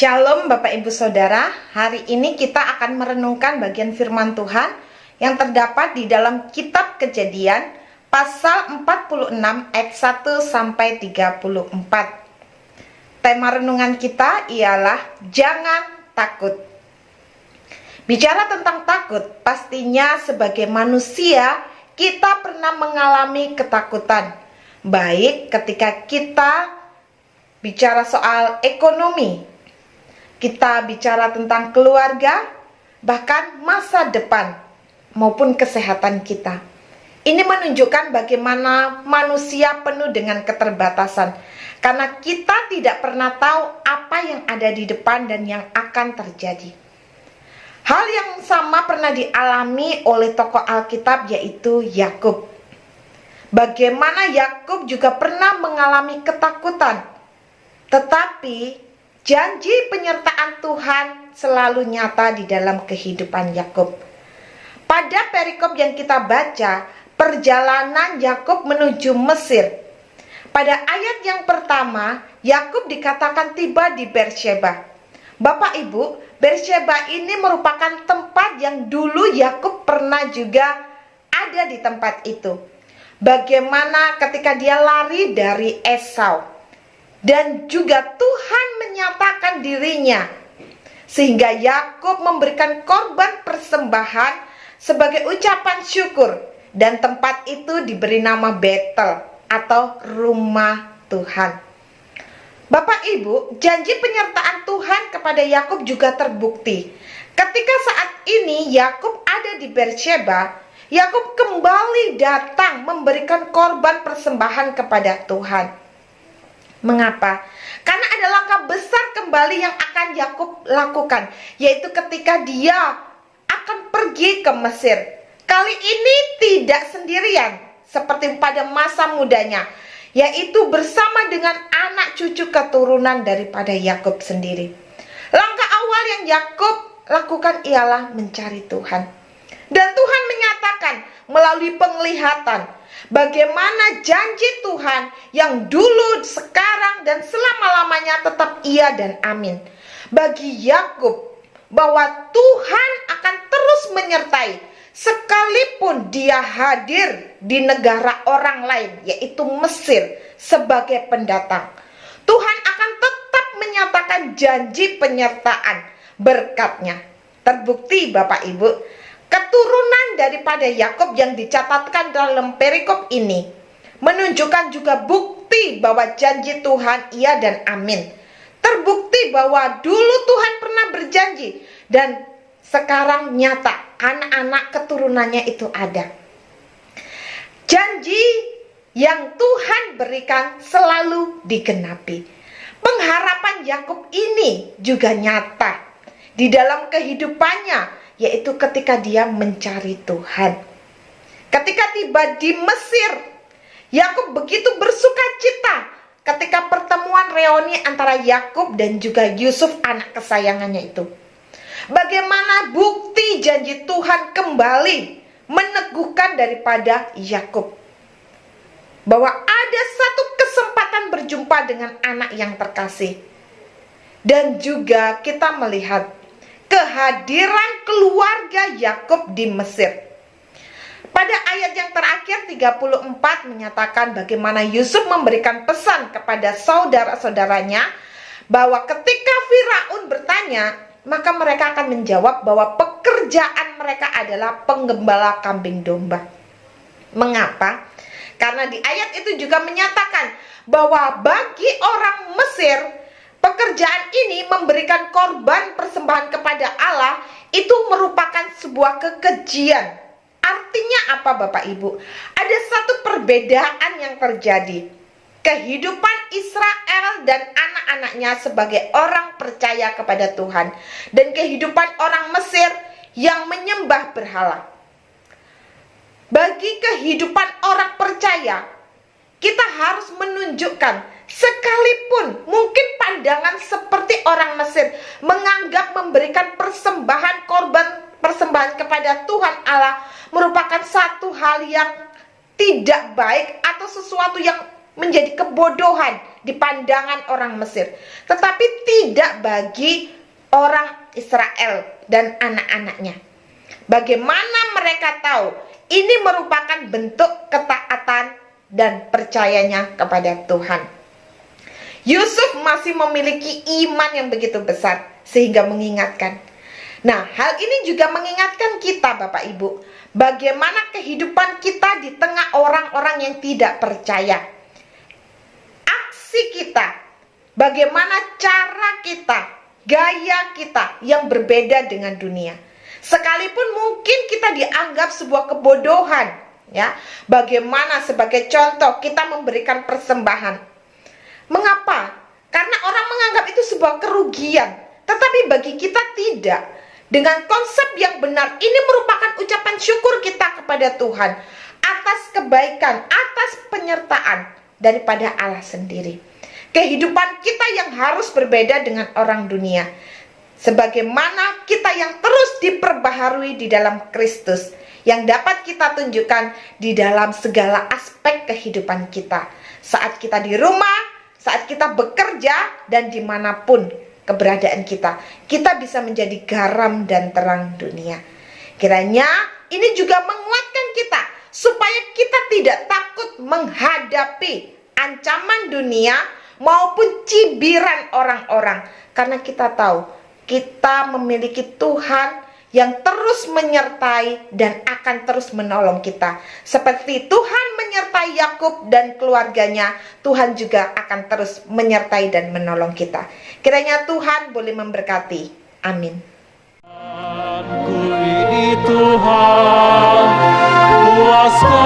Shalom Bapak Ibu Saudara, hari ini kita akan merenungkan bagian firman Tuhan yang terdapat di dalam kitab Kejadian pasal 46 ayat 1 sampai 34. Tema renungan kita ialah jangan takut. Bicara tentang takut, pastinya sebagai manusia kita pernah mengalami ketakutan. Baik ketika kita bicara soal ekonomi, kita bicara tentang keluarga, bahkan masa depan maupun kesehatan kita. Ini menunjukkan bagaimana manusia penuh dengan keterbatasan, karena kita tidak pernah tahu apa yang ada di depan dan yang akan terjadi. Hal yang sama pernah dialami oleh tokoh Alkitab, yaitu Yakub. Bagaimana Yakub juga pernah mengalami ketakutan, tetapi janji penyertaan Tuhan selalu nyata di dalam kehidupan Yakub. Pada perikop yang kita baca, perjalanan Yakub menuju Mesir. Pada ayat yang pertama, Yakub dikatakan tiba di Beersheba. Bapak Ibu, Beersheba ini merupakan tempat yang dulu Yakub pernah juga ada di tempat itu. Bagaimana ketika dia lari dari Esau. Dan juga Tuhan menyatakan dirinya, sehingga Yakub memberikan korban persembahan sebagai ucapan syukur, dan tempat itu diberi nama Betel atau rumah Tuhan. Bapak Ibu, janji penyertaan Tuhan kepada Yakub juga terbukti. Ketika saat ini Yakub ada di Beersheba, Yakub kembali datang memberikan korban persembahan kepada Tuhan. Mengapa? Karena ada langkah besar kembali yang akan Yakub lakukan, yaitu ketika dia akan pergi ke Mesir. Kali ini tidak sendirian seperti pada masa mudanya, yaitu bersama dengan anak cucu keturunan daripada Yakub sendiri. Langkah awal yang Yakub lakukan ialah mencari Tuhan. Dan Tuhan menyatakan melalui penglihatan bagaimana janji Tuhan yang dulu, sekarang, dan selama-lamanya tetap iya dan amin. Bagi Yakub bahwa Tuhan akan terus menyertai sekalipun dia hadir di negara orang lain, yaitu Mesir, sebagai pendatang. Tuhan akan tetap menyatakan janji penyertaan berkatnya. Terbukti Bapak Ibu, keturunan daripada Yakub yang dicatatkan dalam perikop ini menunjukkan juga bukti bahwa janji Tuhan iya dan amin. Terbukti bahwa dulu Tuhan pernah berjanji dan sekarang nyata anak-anak keturunannya itu ada. Janji yang Tuhan berikan selalu digenapi. Pengharapan Yakub ini juga nyata di dalam kehidupannya, yaitu ketika dia mencari Tuhan. Ketika tiba di Mesir, Yakub begitu bersuka cita ketika pertemuan reuni antara Yakub dan juga Yusuf, anak kesayangannya itu. Bagaimana bukti janji Tuhan kembali meneguhkan daripada Yakub, bahwa ada satu kesempatan berjumpa dengan anak yang terkasih. Dan juga kita melihat kehadiran keluarga Yakub di Mesir. Pada ayat yang terakhir 34 menyatakan bagaimana Yusuf memberikan pesan kepada saudara-saudaranya bahwa ketika Firaun bertanya, maka mereka akan menjawab bahwa pekerjaan mereka adalah penggembala kambing domba. Mengapa? Karena di ayat itu juga menyatakan bahwa bagi orang Mesir, pekerjaan ini memberikan korban persembahan kepada Allah itu merupakan sebuah kekejian. Artinya apa Bapak Ibu? Ada satu perbedaan yang terjadi. Kehidupan Israel dan anak-anaknya sebagai orang percaya kepada Tuhan, dan kehidupan orang Mesir yang menyembah berhala. Bagi kehidupan orang percaya, kita harus menunjukkan, sekalipun mungkin pandangan seperti orang Mesir menganggap memberikan persembahan persembahan kepada Tuhan Allah merupakan satu hal yang tidak baik atau sesuatu yang menjadi kebodohan di pandangan orang Mesir, tetapi tidak bagi orang Israel dan anak-anaknya. Bagaimana mereka tahu ini merupakan bentuk ketaatan dan percayanya kepada Tuhan? Yusuf masih memiliki iman yang begitu besar sehingga mengingatkan. Nah, hal ini juga mengingatkan kita Bapak Ibu, bagaimana kehidupan kita di tengah orang-orang yang tidak percaya. Aksi kita, bagaimana cara kita, gaya kita yang berbeda dengan dunia. Sekalipun mungkin kita dianggap sebuah kebodohan, ya. Bagaimana sebagai contoh kita memberikan persembahan. Mengapa? Karena orang menganggap itu sebuah kerugian, tetapi bagi kita tidak. Dengan konsep yang benar, ini merupakan ucapan syukur kita kepada Tuhan atas kebaikan, atas penyertaan daripada Allah sendiri. Kehidupan kita yang harus berbeda dengan orang dunia, sebagaimana kita yang terus diperbaharui di dalam Kristus, yang dapat kita tunjukkan di dalam segala aspek kehidupan kita. Saat kita di rumah, saat kita bekerja, dan dimanapun keberadaan kita, kita bisa menjadi garam dan terang dunia. Kiranya ini juga menguatkan kita, supaya kita tidak takut menghadapi ancaman dunia maupun cibiran orang-orang, karena kita tahu kita memiliki Tuhan yang terus menyertai dan akan terus menolong kita. Seperti Tuhan menyertai Yakub dan keluarganya, Tuhan juga akan terus menyertai dan menolong kita. Kiranya Tuhan boleh memberkati. Amin. Ku ini Tuhan, puaskan